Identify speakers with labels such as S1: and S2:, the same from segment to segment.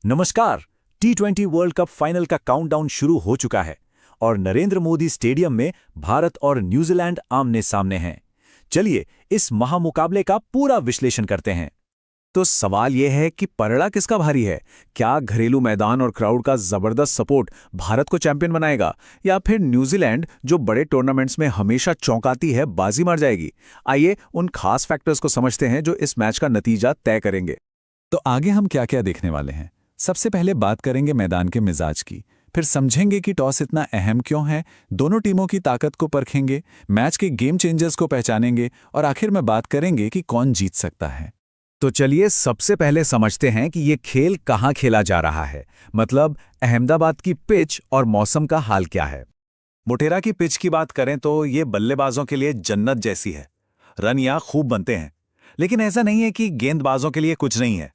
S1: नमस्कार। T20 world cup final का countdown शुरू हो चुका है और नरेंद्र मोदी स्टेडियम में भारत और न्यूजीलैंड आमने सामने हैं। चलिए इस महामुकाबले का पूरा विश्लेषण करते हैं।
S2: तो सवाल यह है कि पलड़ा किसका भारी है। क्या घरेलू मैदान और क्राउड का जबरदस्त सपोर्ट भारत को चैंपियन बनाएगा, या फिर न्यूजीलैंड जो बड़े टूर्नामेंट्स में हमेशा चौंकाती है बाजी मार जाएगी। आइए उन खास फैक्टर्स को समझते हैं जो इस मैच का नतीजा तय करेंगे। तो आगे हम क्या क्या देखने वाले हैं। सबसे पहले बात करेंगे मैदान के मिजाज की, फिर समझेंगे कि टॉस इतना अहम क्यों है, दोनों टीमों की ताकत को परखेंगे, मैच के गेम चेंजर्स को पहचानेंगे और आखिर में बात करेंगे कि कौन जीत सकता है।
S1: तो चलिए सबसे पहले समझते हैं कि ये खेल कहाँ खेला जा रहा है, मतलब अहमदाबाद की पिच और मौसम का हाल क्या है।
S2: मोटेरा की पिच की बात करें तो ये बल्लेबाजों के लिए जन्नत जैसी है। रन यहाँ खूब बनते हैं, लेकिन ऐसा नहीं है कि गेंदबाजों के लिए कुछ नहीं है।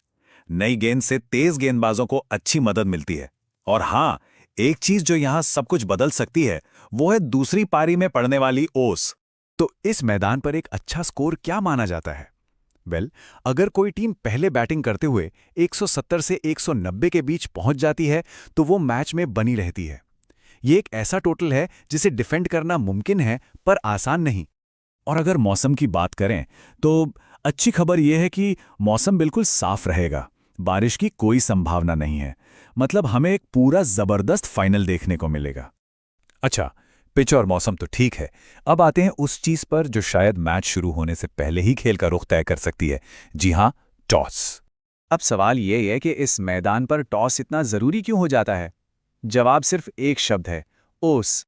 S2: नई गेंद से तेज गेंदबाजों को अच्छी मदद मिलती है। और हाँ, एक चीज जो यहाँ सब कुछ बदल सकती है वो है दूसरी पारी में पड़ने वाली ओस।
S1: तो इस मैदान पर एक अच्छा स्कोर क्या माना जाता है? अगर कोई टीम पहले बैटिंग करते हुए 170 से 190 के बीच पहुंच जाती है तो वो मैच में बनी रहती है। ये एक ऐसा टोटल है जिसे डिफेंड करना मुमकिन है पर आसान नहीं। और अगर मौसम की बात करें तो अच्छी खबर यह है कि मौसम बिल्कुल साफ रहेगा, बारिश की कोई संभावना नहीं है। मतलब हमें एक पूरा जबरदस्त फाइनल देखने को मिलेगा। अच्छा, पिच और मौसम तो ठीक है, अब आते हैं उस चीज पर जो शायद मैच शुरू होने से पहले ही खेल का रुख तय कर सकती है। जी हां, टॉस।
S2: अब सवाल ये है कि इस मैदान पर टॉस इतना जरूरी क्यों हो जाता है। जवाब सिर्फ एक शब्द है, ओस।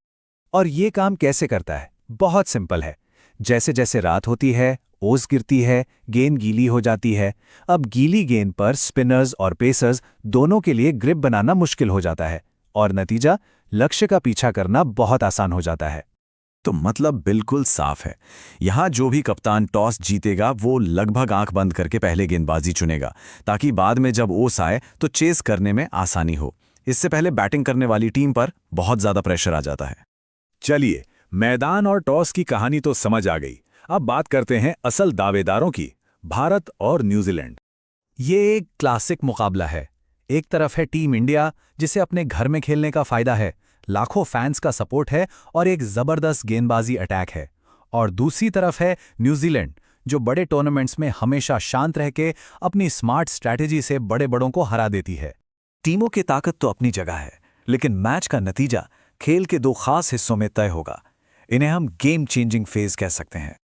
S1: और ये काम कैसे करता है? बहुत सिंपल है। जैसे जैसे रात होती है, ओस गिरती है, गेंद गीली हो जाती है। अब गीली गेंद पर स्पिनर्स और पेसर्स दोनों के लिए ग्रिप बनाना मुश्किल हो जाता है और नतीजा, लक्ष्य का पीछा करना बहुत आसान हो जाता है।
S2: तो मतलब बिल्कुल साफ है। यहां जो भी कप्तान टॉस जीतेगा वो लगभग आंख बंद करके पहले गेंदबाजी चुनेगा, ताकि बाद में जब ओस आए तो चेस करने में आसानी हो। इससे पहले बैटिंग करने वाली टीम पर बहुत ज्यादा प्रेशर आ जाता है।
S1: चलिए, मैदान और टॉस की कहानी तो समझ आ गई। अब बात करते हैं असल दावेदारों की, भारत और न्यूजीलैंड। ये एक क्लासिक मुकाबला है। एक तरफ है टीम इंडिया, जिसे अपने घर में खेलने का फायदा है, लाखों फैंस का सपोर्ट है और एक जबरदस्त गेंदबाजी अटैक है। और दूसरी तरफ है न्यूजीलैंड, जो बड़े टूर्नामेंट्स में हमेशा शांत रह के अपनी स्मार्ट स्ट्रैटेजी से बड़े बड़ों को हरा देती है। टीमों की ताकत तो अपनी जगह है, लेकिन मैच का नतीजा खेल के दो खास हिस्सों में तय होगा। इन्हें हम गेम चेंजिंग फेज कह सकते हैं।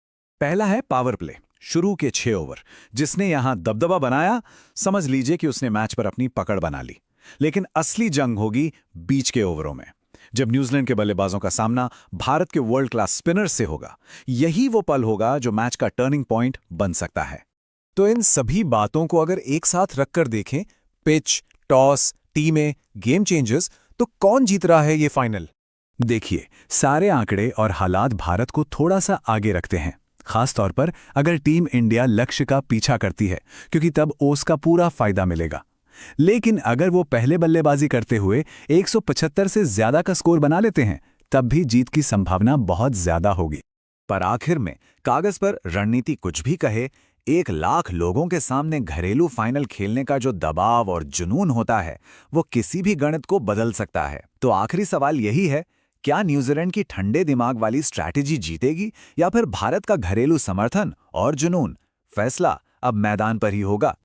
S1: पहला है पावर प्ले, शुरू के 6 ओवर। जिसने यहां दबदबा बनाया, समझ लीजिए कि उसने मैच पर अपनी पकड़ बना ली। लेकिन असली जंग होगी बीच के ओवरों में, जब न्यूजीलैंड के बल्लेबाजों का सामना भारत के वर्ल्ड क्लास स्पिनर्स से होगा। यही वो पल होगा जो मैच का टर्निंग पॉइंट बन सकता है। तो इन सभी बातों को अगर एक साथ रखकर देखें, पिच, टॉस, टीमें, गेम चेंजर्स, तो कौन जीत रहा है ये फाइनल? देखिए, सारे आंकड़े और हालात भारत को थोड़ा सा आगे रखते हैं, खासतौर पर अगर टीम इंडिया लक्ष्य का पीछा करती है, क्योंकि तब ओस का पूरा फायदा मिलेगा। लेकिन अगर वो पहले बल्लेबाजी करते हुए 175 से ज्यादा का स्कोर बना लेते हैं, तब भी जीत की संभावना बहुत ज्यादा होगी। पर आखिर में कागज पर रणनीति कुछ भी कहे, 1 लाख लोगों के सामने घरेलू फाइनल खेलने का जो दबाव और जुनून होता है, वो किसी भी गणित को बदल सकता है। तो आखिरी सवाल यही है, क्या न्यूजीलैंड की ठंडे दिमाग वाली स्ट्रैटेजी जीतेगी या फिर भारत का घरेलू समर्थन और जुनून? फैसला अब मैदान पर ही होगा।